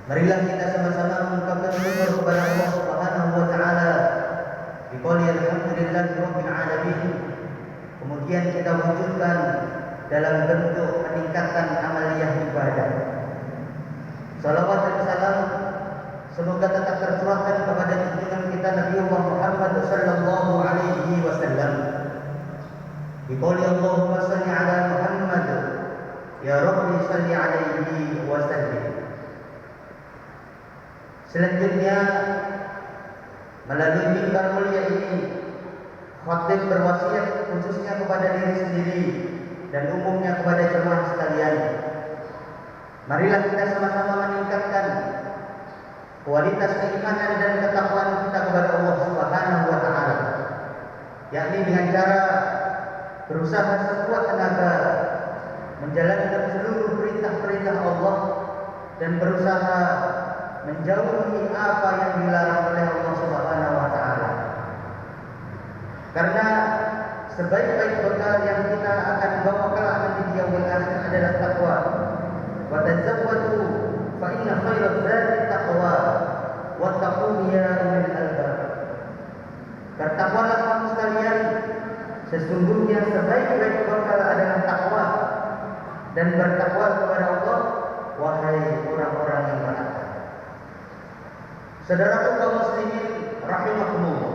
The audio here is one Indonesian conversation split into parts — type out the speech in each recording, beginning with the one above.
Marilah kita sama-sama mengucapkan syukur kepada Allah Subhanahu wa taala. Biqouli alhamdulillahi rabbil alamin. Kemudian kita wujudkan dalam bentuk peningkatan amaliyah ibadah. Salawat dan salam semoga tetap tercurahkan kepada junjungan kita Nabi Muhammad sallallahu alaihi wasallam. Biqouli Allahumma shalli ala Muhammad ya Rabbi shalli alaihi wasallam. Selanjutnya melalui mimbar mulia ini khatib berwasiat khususnya kepada diri sendiri dan umumnya kepada jemaah sekalian. Marilah kita sama-sama meningkatkan kualitas keimanan dan ketakwaan kita kepada Allah Subhanahu wa taala, yakni dengan cara berusaha sekuat tenaga menjalankan seluruh perintah-perintah Allah dan berusaha menjauhi apa yang dilarang oleh Allah Subhanahu wa taala. Karena sebaik-baik bekal yang kita akan bawa kelak nanti di yaumul akhir adalah takwa. Wa tazawwadu fa inna khairaz zadi taqwa wattaqun ya ulil albab. Bertakwalah kamu sekalian, sesungguhnya sebaik-baik bekal adalah takwa, dan bertakwa kepada Allah wahai orang-orang yang berakal. Saudaraku kaum muslimin rahimakumullah.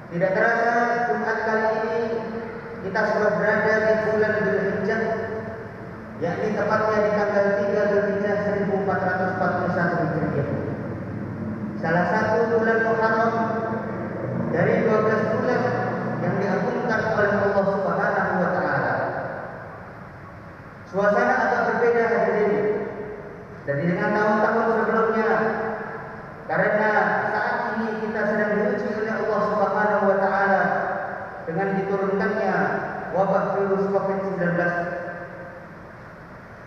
Tidak terasa Jumat kali ini kita sudah berada di bulan Dzulhijjah, yakni tepatnya di tanggal 3 Dzulhijjah 1441 Hijriah. Salah satu bulan Muharram dari 12 bulan yang diagungkan oleh Allah Subhanahu wa taala. Suasana agak berbeda hadirin dari dengan tahun-tahun sebelumnya. Karena saat ini kita sedang diuji oleh Allah Subhanahu wa taala dengan diturunkannya wabah virus Covid-19.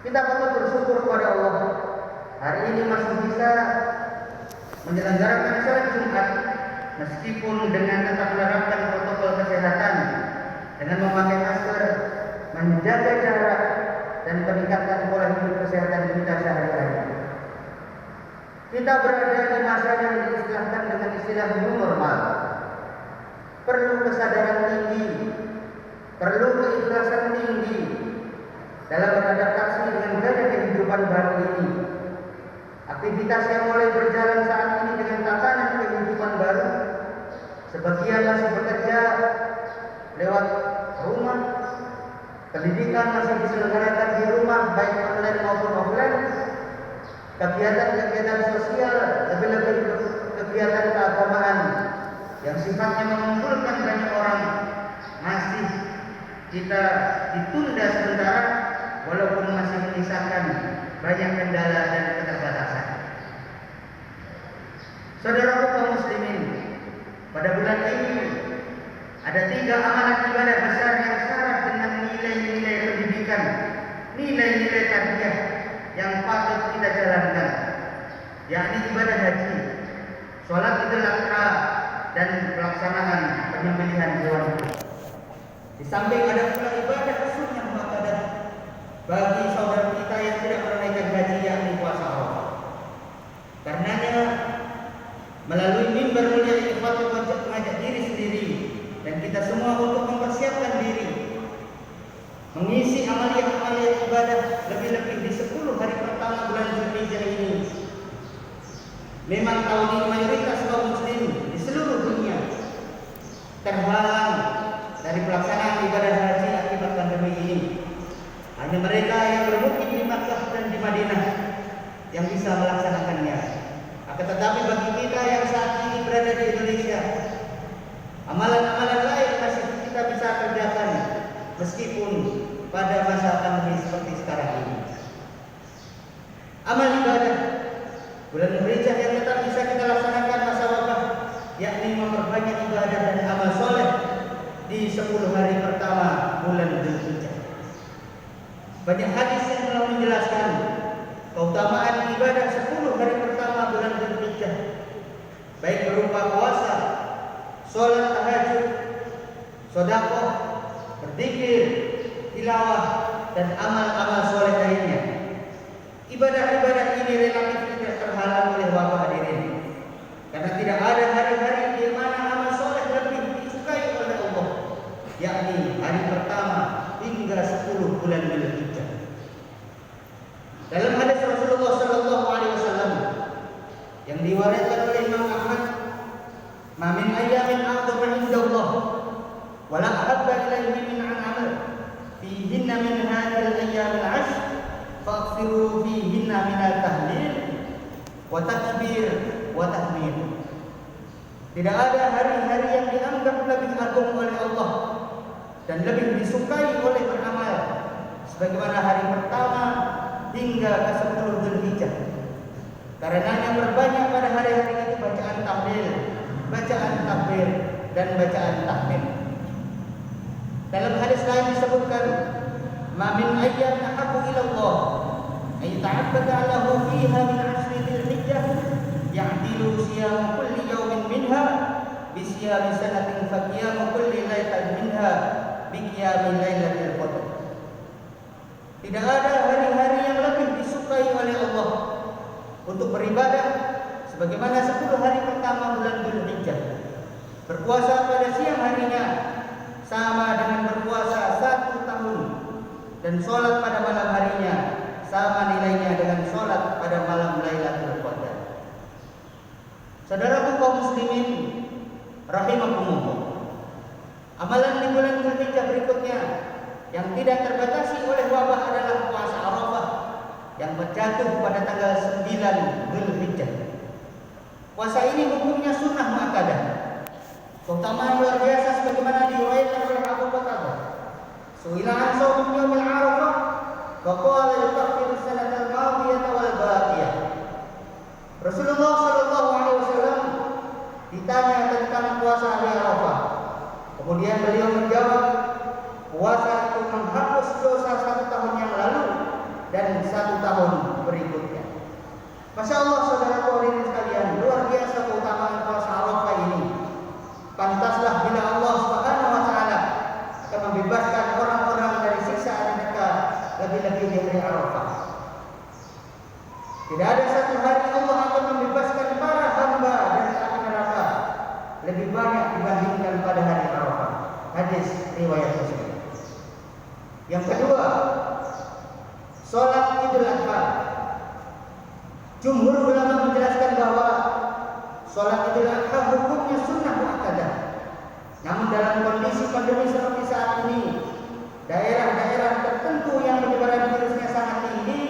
Kita patut bersyukur kepada Allah. Hari ini masih bisa menyelenggarakan salat Jumat meskipun dengan tetap menerapkan protokol kesehatan dengan memakai masker, menjaga jarak dan peningkatan pola hidup kesehatan kita sehari-hari. Kita berada di masa yang diistilahkan dengan istilah new normal. Perlu kesadaran tinggi, perlu keikhlasan tinggi dalam beradaptasi dengan gaya kehidupan baru ini. Aktivitas yang mulai berjalan saat ini dengan tatanan kehidupan baru, sebagian masih bekerja lewat rumah, pendidikan masih diselenggarakan di rumah baik online maupun offline. Kegiatan-kegiatan sosial, lebih-lebih kegiatan keagamaan yang sifatnya mengumpulkan banyak orang masih kita ditunda sementara, walaupun masih menyisakan banyak kendala dan keterbatasan. Saudaraku kaum muslimin, pada bulan ini ada 3 amalan ibadah besar yang syarat dengan nilai-nilai pendidikan, nilai-nilai tarbiyah yang patut kita jalankan, yakni ibadah haji, sholat Idul Adha, dan pelaksanaan penyembelihan hewan. Di samping ada pula ibadah sunnah muakkadah bagi saudara kita yang tidak menunaikan haji, yakni puasa Arafah. Karenanya melalui mimbar mulia ini patut wajib mengajak diri sendiri dan kita semua untuk mempersiapkan diri mengisi amaliyah-amaliyah ibadah, lebih-lebih di 10 hari pertama bulan Dzulhijjah ini. Memang tahun ini mayoritas kaum muslim di seluruh dunia terhalang dari pelaksanaan ibadah haji akibat pandemi ini. Hanya mereka yang bermukim di Makkah dan di Madinah yang bisa melaksanakannya. Akan tetapi bagi kita yang saat ini berada di Indonesia, amalan-amalan lain masih kita bisa kerjakan meskipun pada masa pandemi seperti sekarang ini. Amal ibadah bulan Dzulhijjah yang tetap bisa kita laksanakan masa wabah, yakni memperbanyak ibadah dan amal soleh di 10 hari pertama bulan Dzulhijjah. Banyak hadis yang telah menjelaskan keutamaan ibadah 10 hari pertama bulan Dzulhijjah, baik berupa puasa, sholat tahajud, sedekah, berzikir, tilawah, dan amal-amal soleh lainnya. Ibadah-ibadah ini rela hadhil ayyamil 'ashr faghfiru fihinna minal tahlil wa takbir wa tahmid. Tidak ada hari-hari yang dianggap lebih agung oleh Allah dan lebih disukai oleh beramal sebagaimana hari pertama hingga ke-10 Dzulhijjah. Karenanya berbanyak pada hari-hari itu bacaan tahlil, bacaan takbir, dan bacaan tahmid. Dalam hadis lain disebutkan, "Ma min ayyamin ahabbu ila Allah ay ta'abbada lahu fiha min 'ashri Dzulhijjah ya'dilu siyam kulli yawmin minha bi siyami sanatin fa qiyamu kulli lailatin minha bi qiyami lailatul qadr." Tidak ada hari-hari yang lebih disukai oleh Allah untuk beribadah sebagaimana 10 hari pertama bulan Dzulhijjah. Berpuasa pada siang harinya sama dengan berpuasa 1 tahun, dan sholat pada malam harinya sama nilainya dengan sholat pada malam Lailatul Qadar. Saudaraku kaum muslimin rahimakumullah, amalan di bulan Dzulhijjah berikutnya yang tidak terbatasi oleh wabah adalah puasa Arafah yang berjatuh pada tanggal 9 Dzulhijjah. Puasa ini hukumnya sunnah muakkadah, keutamaan luar biasa sebagaimana diriwayatkan oleh Abu Qatadah. Su'ila an shaum yaumil Arafah wa qala yukaffiru sanatal madiyata wal baqiyah. Rasulullah sallallahu alaihi wasallam ditanya tentang puasa hari Arafah. Kemudian beliau menjawab, puasa itu menghapus dosa 1 tahun yang lalu dan 1 tahun berikutnya. Masya Allah, saudara hadirin sekalian, luar biasa keutamaan puasa Arafah ini. Pantaslah bila Allah Subhanahu wa taala akan membebaskan orang-orang dari siksaan neraka, lebih-lebih di hari Arafah. Tidak ada satu hari Allah akan membebaskan para hamba dari api neraka lebih banyak dibandingkan pada hari Arafah. Hadis riwayat Muslim. Yang kedua, sholat Idul Adha. Jumhur ulama menjelaskan bahwa sholat Idul Adha hukumnya sunnah muakkadah. Namun dalam kondisi pandemi seperti saat ini, daerah-daerah tertentu yang penyebaran virusnya sangat tinggi,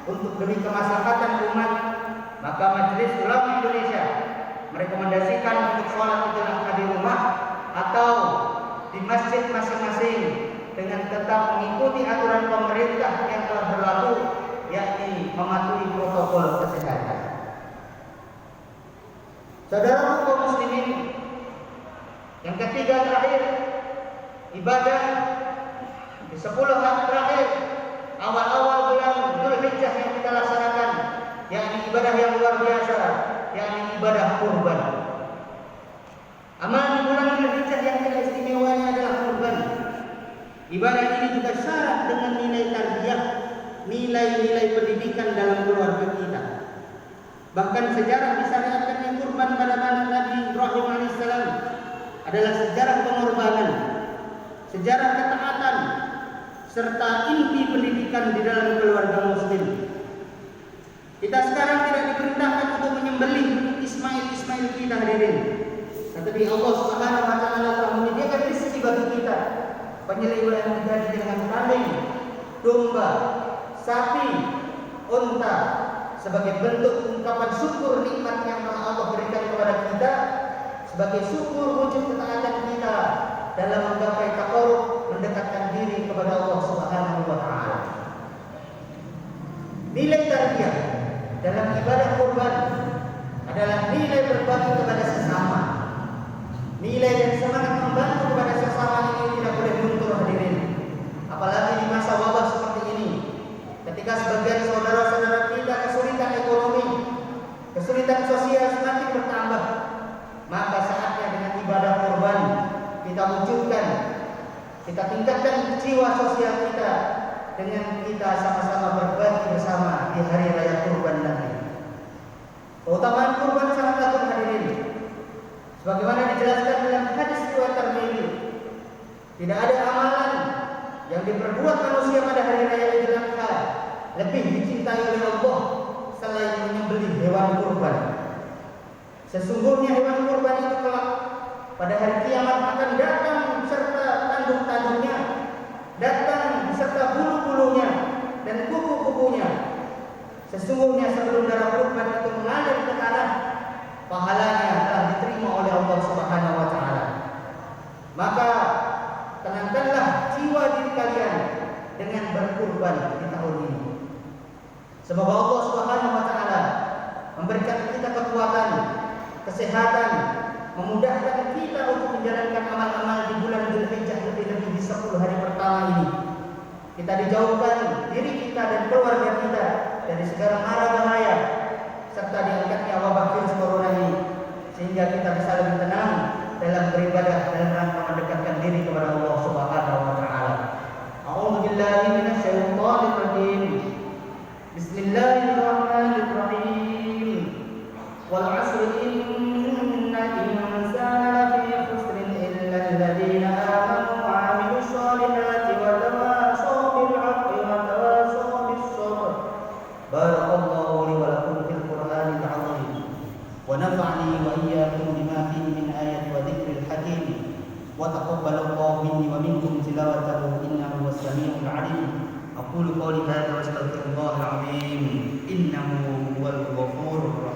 untuk demi kemaslahatan umat, maka Majelis Ulama Indonesia merekomendasikan untuk sholat Idul Adha di rumah atau di masjid masing-masing dengan tetap mengikuti aturan pemerintah yang telah berlaku, yakni mematuhi protokol kesehatan. Saudara kaum muslimin, yang ketiga terakhir, ibadah di 10 hari terakhir awal-awal bulan Dzulhijjah yang kita laksanakan, yakni ibadah yang luar biasa, yakni ibadah kurban. Amalan di bulan Dzulhijjah yang tidak istimewanya adalah kurban. Ibadah ini juga syarat dengan nilai tarbiyah, nilai-nilai pendidikan dalam keluarga kita. Bahkan sejarah disyariatkannya kurban pada masa Nabi Ibrahim alaihissalam adalah sejarah pengorbanan, sejarah ketaatan, serta inti pendidikan di dalam keluarga muslim. Kita sekarang tidak diperintahkan untuk menyembelih Ismail kita hadirin. Tetapi Allah Subhanahu wa taala telah menyediakan rezeki bagi kita. Penyembelihan diganti dengan kambing, domba, sapi, unta sebagai bentuk ungkapan syukur nikmat yang telah Allah berikan kepada kita, sebagai syukur wujud ketaatan kita dalam menggapai taqarrub, mendekatkan diri kepada Allah Subhanahu wa taala. Nilai tarbiyah dalam ibadah kurban adalah nilai berbagi kepada sesama. Nilai dan semangat membantu kepada sesama ini tidak boleh luntur hadirin. Apalagi di masa wabah seperti ini, ketika sebagian saudara-saudara kita kesulitan ekonomi, kesulitan sosial semakin bertambah, maka saatnya dengan ibadah kurban kita wujudkan, kita tingkatkan jiwa sosial kita dengan kita sama-sama berbagi bersama di hari raya kurban nanti. Keutamaan kurban sangat agung hadirin. Sebagaimana dijelaskan dalam hadis riwayat Tirmidzi, tidak ada amalan yang diperbuat manusia pada hari raya Idul Adha lebih dicintai oleh Allah selain menyembelih hewan kurban. Sesungguhnya hewan kurban itu kelak pada hari kiamat akan datang serta tanduk-tanduknya, datang serta bulu bulu-bulunya dan kuku-kukunya. Sesungguhnya sebelum darah kurban itu mengalir ke tanah, pahalanya telah diterima oleh Allah Subhanahu wa taala. Maka tenangkanlah jiwa diri kalian dengan berkurban di tahun ini. Semoga Allah Subhanahu wa taala memberikan kita kekuatan, kesehatan, memudahkan kita untuk menjalankan amal-amal di bulan Dzulhijjah, lebih-lebih di 10 hari pertama ini. Kita dijauhkan diri kita dan keluarga kita dari segala mara bahaya serta diangkatnya wabah virus corona ini, sehingga kita bisa lebih tenang dalam beribadah dalam rangka mendekatkan diri kepada Allah Subhanahu wa taala. A'udzu billahi minasyaitonir rajim. Bismillahirrahmanirrahim. Wal 'asri innal insana lafi khusrin illa alladziina aamanu wa 'amilus shalihati wa tawashaw bil 'haqqi wa tawashaw bis sabr. Barakallahu li wa lakum fil Qur'anil 'azim. ونفعني وإياكم بما فيه من آيات وذكر الحكيم وتقبل الله مني ومنكم تلاوته إنه هو السميع العليم. أقول قولي هذا وأستغفر الله العظيم إنه هو الغفور الرحيم.